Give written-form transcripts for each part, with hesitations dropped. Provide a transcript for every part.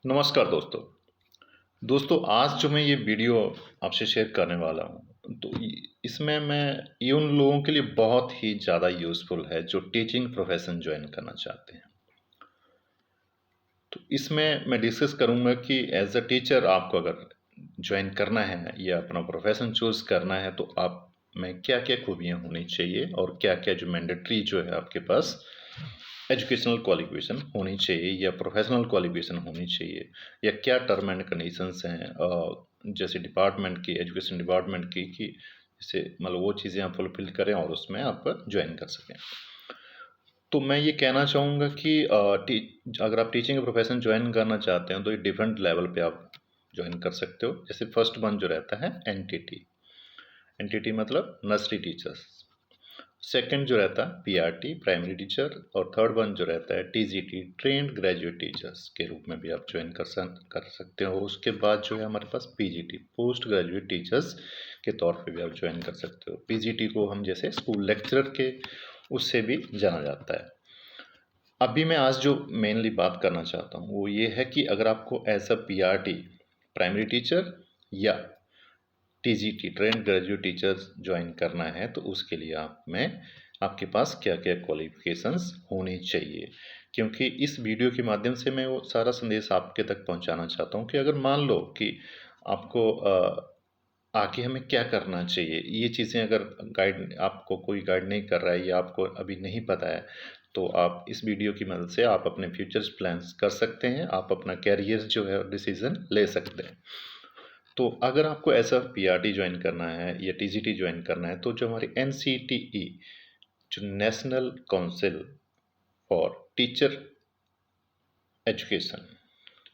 नमस्कार दोस्तों। आज जो मैं ये वीडियो आपसे शेयर करने वाला हूँ, तो इसमें मैं ये उन लोगों के लिए बहुत ही ज़्यादा यूज़फुल है जो टीचिंग प्रोफ़ेशन जॉइन करना चाहते हैं। तो इसमें मैं डिस्कस करूँगा कि एज़ अ टीचर आपको अगर जॉइन करना है या अपना प्रोफ़ेशन चूज़ करना है, तो आप में क्या-क्या खूबियाँ होनी चाहिए और क्या-क्या जो मैंडेटरी जो है आपके पास एजुकेशनल क्वालिफ़िकेशन होनी चाहिए या प्रोफ़ेशनल क्वालिफ़िकेशन होनी चाहिए, या क्या टर्म एंड कंडीशंस हैं जैसे डिपार्टमेंट की, एजुकेशन डिपार्टमेंट की, कि जैसे मतलब वो चीज़ें आप फुलफ़िल करें और उसमें आप जॉइन कर सकें। तो मैं ये कहना चाहूँगा कि अगर आप टीचिंग प्रोफ़ेशन जॉइन करना चाहते हैं, तो ये डिफरेंट लेवल पे आप जॉइन कर सकते हो। जैसे फर्स्ट वन जो रहता है एनटीटी, एनटीटी मतलब नर्सरी टीचर्स। सेकंड जो रहता है पीआरटी, प्राइमरी टीचर। और थर्ड वन जो रहता है टीजीटी, ट्रेन्ड ग्रेजुएट टीचर्स के रूप में भी आप जॉइन कर सकते हो। उसके बाद जो है हमारे पास पीजीटी, पोस्ट ग्रेजुएट टीचर्स के तौर पे भी आप जॉइन कर सकते हो। पीजीटी को हम जैसे स्कूल लेक्चरर के उससे भी जाना जाता है। अभी मैं आज जो मेनली बात करना चाहता हूँ वो ये है कि अगर आपको as a PRT, primary teacher या TGT, trained graduate teachers join करना है, तो उसके लिए आपके पास क्या-क्या क्वालिफ़िकेशंस होनी चाहिए। क्योंकि इस वीडियो के माध्यम से मैं वो सारा संदेश आपके तक पहुंचाना चाहता हूं कि अगर मान लो कि आपको आगे हमें क्या करना चाहिए, ये चीज़ें अगर आपको कोई गाइड नहीं कर रहा है या आपको अभी नहीं पता है, तो आप इस वीडियो की मदद से आप अपने फ्यूचर्स प्लान्स कर सकते हैं, आप अपना कैरियर जो है डिसीज़न ले सकते हैं। तो अगर आपको ऐसा पीआरटी ज्वाइन करना है या टीजीटी ज्वाइन करना है, तो जो हमारी एनसीटीई, जो national council for teacher education,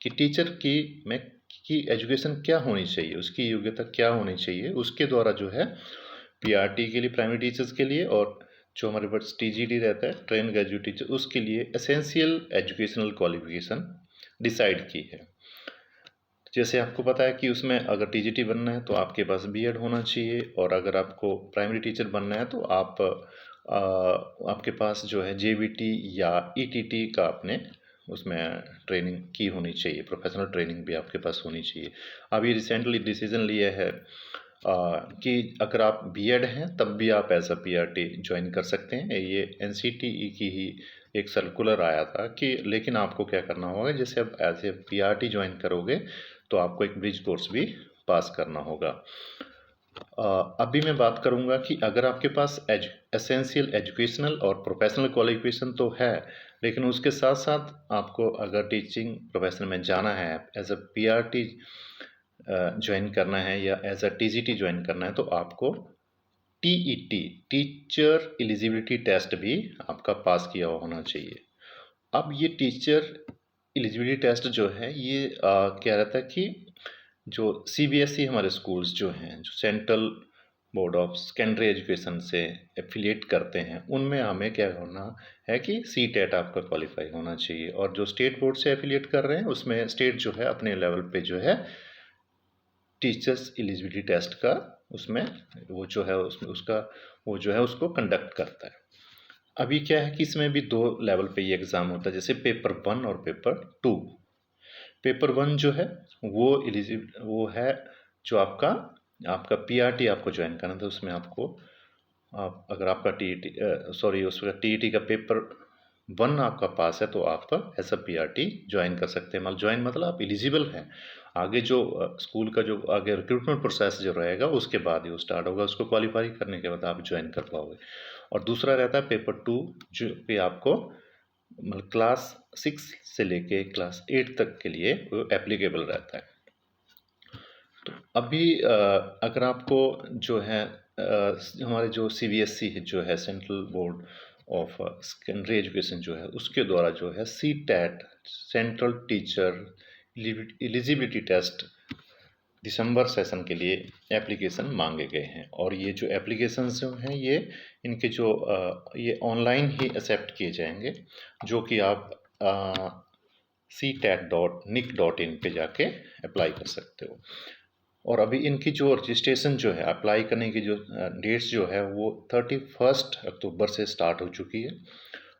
कि टीचर की एजुकेशन क्या होनी चाहिए, उसकी योग्यता क्या होनी चाहिए, उसके द्वारा जो है पीआरटी के लिए, प्राइमरी टीचर्स के लिए, और जो हमारे पास टीजीटी रहता है, ट्रेन ग्रेजुएट टीचर, उसके लिए एसेंशियल एजुकेशनल क्वालिफिकेशन डिसाइड की है। जैसे आपको पता है कि उसमें अगर टीजीटी बनना है तो आपके पास बीएड होना चाहिए, और अगर आपको प्राइमरी टीचर बनना है तो आपके पास जो है जेबीटी या ईटीटी का आपने उसमें ट्रेनिंग की होनी चाहिए, प्रोफेशनल ट्रेनिंग भी आपके पास होनी चाहिए। अभी रिसेंटली डिसीजन लिया है कि अगर आप बीएड हैं तब भी आप एज अ पीआरटी ज्वाइन कर सकते हैं। ये एनसीटीई की ही एक सर्कुलर आया था कि लेकिन आपको क्या करना होगा, जैसे आप एज ए पीआरटी ज्वाइन करोगे तो आपको एक ब्रिज कोर्स भी पास करना होगा। अभी मैं बात करूंगा कि अगर आपके पास एसेंशियल एजुकेशनल और प्रोफेशनल क्वालिफिकेशन तो है, लेकिन उसके साथ साथ आपको अगर टीचिंग प्रोफेशन में जाना है, एज अ पीआरटी ज्वाइन करना है या एज अ टीजीटी ज्वाइन करना है, तो आपको टीईटी, टीचर एलिजिबिलिटी टेस्ट भी आपका पास किया हुआ होना चाहिए। अब ये टीचर एलिजिबिलिटी टेस्ट जो है ये क्या रहता है कि जो सीबीएसई हमारे स्कूल्स जो हैं, जो central board of secondary education से एफिलिएट करते हैं, उनमें हमें क्या होना है कि सी टेट आपका क्वालिफाई होना चाहिए। और जो स्टेट बोर्ड से एफिलिएट कर रहे हैं उसमें स्टेट जो है अपने लेवल पे जो है टीचर्स एलिजिबिलिटी टेस्ट का उसमें वो जो है उसमें उसका वो जो है उसको कंडक्ट करता है। अभी क्या है कि इसमें भी दो लेवल पे ये एग्ज़ाम होता है, जैसे पेपर 1 और पेपर 2। पेपर 1 जो है वो है जो आपका आपका पीआरटी आपको ज्वाइन करना था, उसमें आपको आप अगर आपका टीईटी सॉरी उसका टीईटी का पेपर 1 आपका पास है तो आप एज अ पीआरटी ज्वाइन कर सकते हैं। मतलब ज्वाइन मतलब आप एलिजिबल हैं। आगे जो स्कूल का जो आगे रिक्रूटमेंट प्रोसेस जो रहेगा उसके बाद ही वो स्टार्ट होगा, उसको क्वालिफाई करने के बाद आप ज्वाइन कर पाओगे। और दूसरा रहता है पेपर 2, जो पे आपको मतलब क्लास 6 से लेके क्लास 8 तक के लिए वो एप्लीकेबल रहता है। तो अभी अगर आपको जो है हमारे जो सीबीएसई जो है, central board of secondary education जो है, उसके द्वारा जो है C TET, central teacher eligibility test, दिसंबर सेशन के लिए एप्लीकेशन मांगे गए हैं। और ये जो एप्लीकेशन जो हैं ये इनके जो ये ऑनलाइन ही एक्सेप्ट किए जाएंगे, जो कि आप CTET.nic.in पे जाके अप्लाई कर सकते हो। और अभी इनकी जो रजिस्ट्रेशन जो है, अप्लाई करने की जो डेट्स जो है वो 31 अक्टूबर से स्टार्ट हो चुकी है।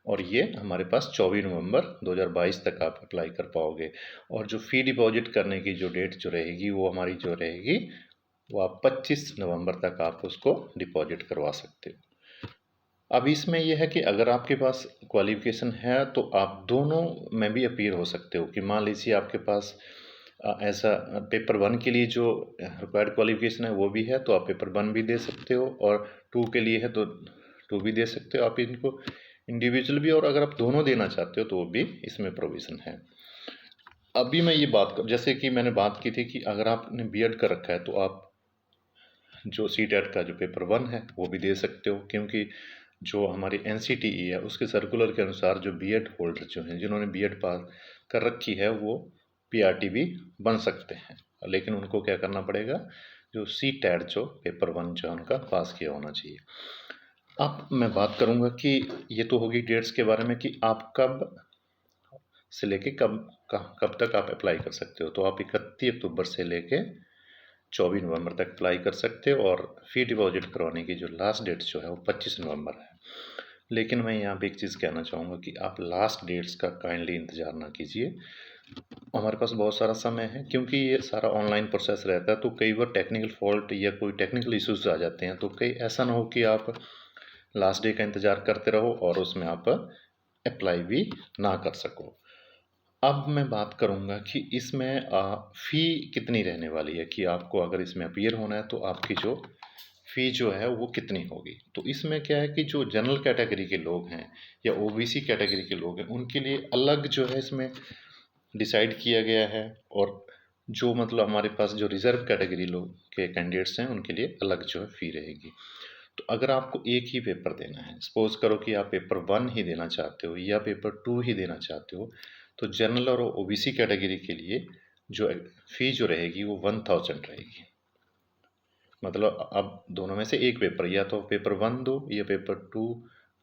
और ये हमारे पास 24 नवंबर 2022 तक आप अप्लाई कर पाओगे। और जो फ़ी डिपॉजिट करने की जो डेट जो रहेगी वो हमारी जो रहेगी वो आप 25 नवंबर तक आप उसको डिपॉजिट करवा सकते हो। अब इसमें यह है कि अगर आपके पास क्वालिफिकेशन है तो आप दोनों में भी अपीयर हो सकते हो। कि मान लीजिए आपके पास ऐसा पेपर 1 के लिए जो रिक्वायर्ड क्वालिफिकेशन है वो भी है तो आप पेपर 1 भी दे सकते हो, और 2 के लिए है तो 2 भी दे सकते हो। आप इनको इंडिविजुअल भी, और अगर आप दोनों देना चाहते हो तो वो भी इसमें प्रोविज़न है। अभी मैं ये बात कर, जैसे कि मैंने बात की थी कि अगर आपने बीएड कर रखा है तो आप जो सीटेट का जो पेपर 1 है वो भी दे सकते हो, क्योंकि जो हमारी एनसीटीई है उसके सर्कुलर के अनुसार जो बीएड होल्डर जो हैं जिन्होंने बीएड पास कर रखी है वो पीआरटी भी बन सकते हैं, लेकिन उनको क्या करना पड़ेगा, जो सीटेट जो पेपर 1 जो उनका पास किया होना चाहिए। अब मैं बात करूंगा कि ये तो होगी डेट्स के बारे में कि आप कब से लेके कब तक आप अप्लाई कर सकते हो। तो आप 31 अक्टूबर से लेके 24 नवंबर तक अप्लाई कर सकते हो, और फ़ी डिपॉजिट करवाने की जो लास्ट डेट जो है वो 25 नवंबर है। लेकिन मैं यहाँ पे एक चीज़ कहना चाहूँगा कि आप लास्ट डेट्स का काइंडली इंतज़ार ना कीजिए। हमारे पास बहुत सारा समय है, क्योंकि ये सारा ऑनलाइन प्रोसेस रहता है तो कई बार टेक्निकल फॉल्ट या कोई टेक्निकल इश्यूज आ जाते हैं, तो कहीं ऐसा ना हो कि आप लास्ट डे का इंतज़ार करते रहो और उसमें आप अप्लाई भी ना कर सको। अब मैं बात करूँगा कि इसमें फ़ी कितनी रहने वाली है, कि आपको अगर इसमें अपीयर होना है तो आपकी जो फ़ी जो है वो कितनी होगी। तो इसमें क्या है कि जो जनरल कैटेगरी के लोग हैं या ओबीसी कैटेगरी के लोग हैं उनके लिए अलग जो है इसमें डिसाइड किया गया है, और जो मतलब हमारे पास जो रिज़र्व कैटेगरी लोग के कैंडिडेट्स हैं उनके लिए अलग जो है फ़ी रहेगी। तो अगर आपको एक ही पेपर देना है, सपोज़ करो कि आप पेपर 1 ही देना चाहते हो या पेपर 2 ही देना चाहते हो, तो जनरल और ओबीसी कैटेगरी के लिए जो फ़ी जो रहेगी वो 1000 रहेगी। मतलब अब दोनों में से एक पेपर, या तो पेपर 1 दो या पेपर 2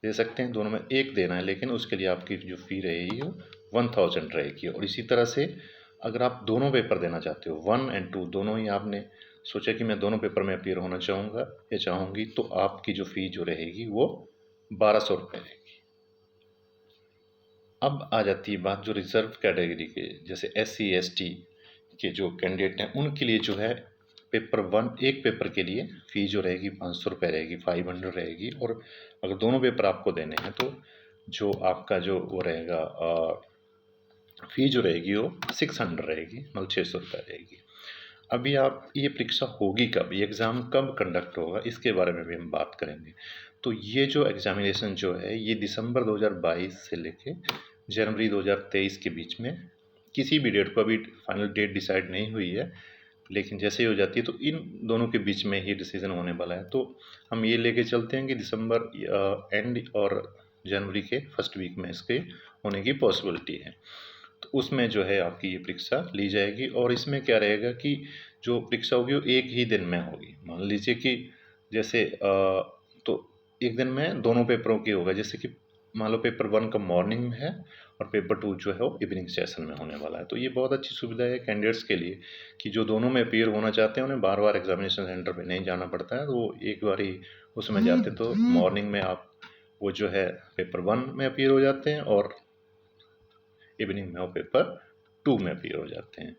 दे सकते हैं, दोनों में एक देना है, लेकिन उसके लिए आपकी जो फ़ी रहेगी वो 1000 रहेगी। और इसी तरह से अगर आप दोनों पेपर देना चाहते हो 1 और 2 दोनों ही, आपने सोचा कि मैं दोनों पेपर में अपीयर होना चाहूँगा या चाहूँगी, तो आपकी जो फ़ी जो रहेगी वो 1200 रुपये रहेगी। अब आ जाती है बात जो रिज़र्व कैटेगरी के, जैसे SC ST के जो कैंडिडेट हैं उनके लिए जो है पेपर 1 एक पेपर के लिए फ़ी जो रहेगी 500 रुपये रहेगी, 500 रहेगी। और अगर दोनों पेपर आपको देने हैं तो जो आपका जो वो रहेगा फ़ी जो रहेगी वो 600 रहेगी, मतलब 600 रुपये रहेगी। अभी आप ये परीक्षा होगी कब, ये एग्ज़ाम कब कंडक्ट होगा, इसके बारे में भी हम बात करेंगे। तो ये जो एग्ज़ामिनेशन जो है ये दिसंबर 2022 से लेके जनवरी 2023 के बीच में, किसी भी डेट को अभी फाइनल डेट डिसाइड नहीं हुई है, लेकिन जैसे ही हो जाती है तो इन दोनों के बीच में ही डिसीज़न होने वाला है। तो हम ये लेके चलते हैं कि दिसंबर एंड और जनवरी के फर्स्ट वीक में इसके होने की पॉसिबिलिटी है। तो उसमें जो है आपकी ये परीक्षा ली जाएगी। और इसमें क्या रहेगा कि जो परीक्षा होगी वो एक ही दिन में होगी। मान लीजिए कि जैसे तो एक दिन में दोनों पेपरों की होगा, जैसे कि मान लो पेपर 1 का मॉर्निंग में है और पेपर 2 जो है वो इवनिंग सेशन में होने वाला है। तो ये बहुत अच्छी सुविधा है कैंडिडेट्स के लिए कि जो दोनों में अपीयर होना चाहते हैं उन्हें बार बार एग्जामिनेशन सेंटर पे नहीं जाना पड़ता है, तो वो एक बार ही उसमें जाते तो मॉर्निंग में आप वो जो है पेपर 1 में अपीयर हो जाते हैं और इवनिंग में वो पेपर 2 में अपीयर हो जाते हैं।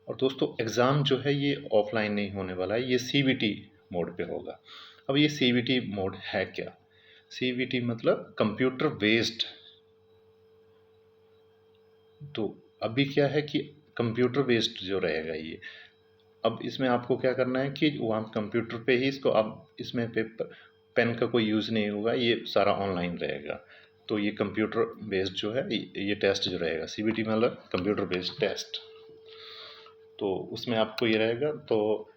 और दोस्तों एग्ज़ाम जो है ये ऑफलाइन नहीं होने वाला है, ये सीबीटी मोड पे होगा। अब ये सीबीटी मोड है क्या? सीबीटी मतलब कंप्यूटर बेस्ड। तो अभी क्या है कि कंप्यूटर बेस्ड जो रहेगा ये, अब इसमें आपको क्या करना है कि वहाँ कंप्यूटर पे ही इसको, अब इसमें पेपर पेन का कोई यूज़ नहीं होगा, ये सारा ऑनलाइन रहेगा। तो ये कंप्यूटर बेस्ड जो है ये टेस्ट जो रहेगा सीबीटी मतलब कंप्यूटर बेस्ड टेस्ट, तो उसमें आपको ये रहेगा। तो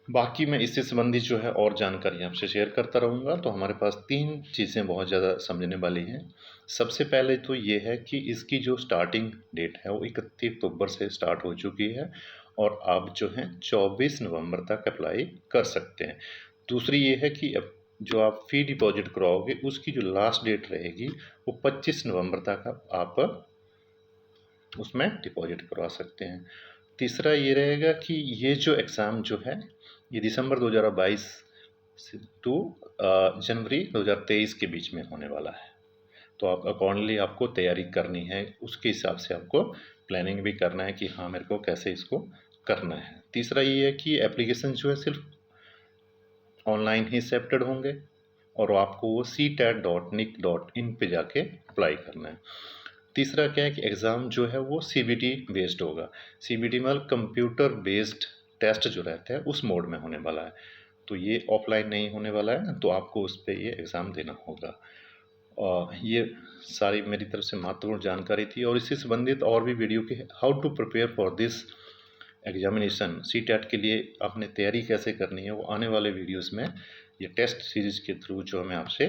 बाकी मैं इससे संबंधित जो है और जानकारी आपसे शेयर करता रहूँगा। तो हमारे पास 3 चीज़ें बहुत ज़्यादा समझने वाली हैं। सबसे पहले तो ये है कि इसकी जो स्टार्टिंग डेट है वो 31 अक्टूबर से स्टार्ट हो चुकी है, और आप जो है 24 नवंबर तक अप्लाई कर सकते हैं। दूसरी ये है कि अब जो आप फ़ी डिपॉजिट करवाओगे उसकी जो लास्ट डेट रहेगी वो 25 नवंबर तक आप उसमें डिपॉजिट करवा सकते हैं। तीसरा ये रहेगा कि ये जो एग्ज़ाम जो है ये दिसंबर 2022 से टू जनवरी 2023 के बीच में होने वाला है। तो आप अकॉर्डिंगली आपको तैयारी करनी है, उसके हिसाब से आपको प्लानिंग भी करना है कि हाँ मेरे को कैसे इसको करना है। तीसरा ये है कि एप्लीकेशन जो है सिर्फ ऑनलाइन ही एक्सेप्टेड होंगे और आपको वो ctat.nic.in पे जाके अप्लाई करना है। तीसरा क्या है कि एग्ज़ाम जो है वो CBT बेस्ड होगा। CBT मतलब कंप्यूटर बेस्ड टेस्ट जो रहता है उस मोड में होने वाला है, तो ये ऑफलाइन नहीं होने वाला है, तो आपको उस पर ये एग्ज़ाम देना होगा। ये सारी मेरी तरफ से महत्वपूर्ण जानकारी थी, और इससे संबंधित और भी वीडियो के how to prepare for this examination CTAT के लिए आपने तैयारी कैसे करनी है, वो आने वाले वीडियोस में ये टेस्ट सीरीज के थ्रू जो मैं आपसे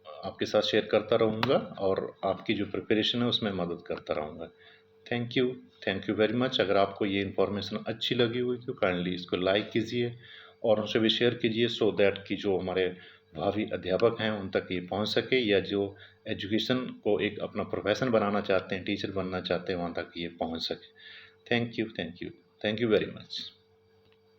आपके साथ शेयर करता रहूँगा और आपकी जो प्रिपरेशन है उसमें मदद करता रहूँगा। Thank you very much. अगर आपको ये इन्फॉर्मेशन अच्छी लगी हुई तो काइंडली इसको लाइक कीजिए और उनसे भी शेयर कीजिए, सो दैट कि जो हमारे भावी अध्यापक हैं उन तक ये पहुंच सके, या जो एजुकेशन को एक अपना प्रोफेशन बनाना चाहते हैं, टीचर बनना चाहते हैं, वहाँ तक ये पहुंच सके। Thank you very much.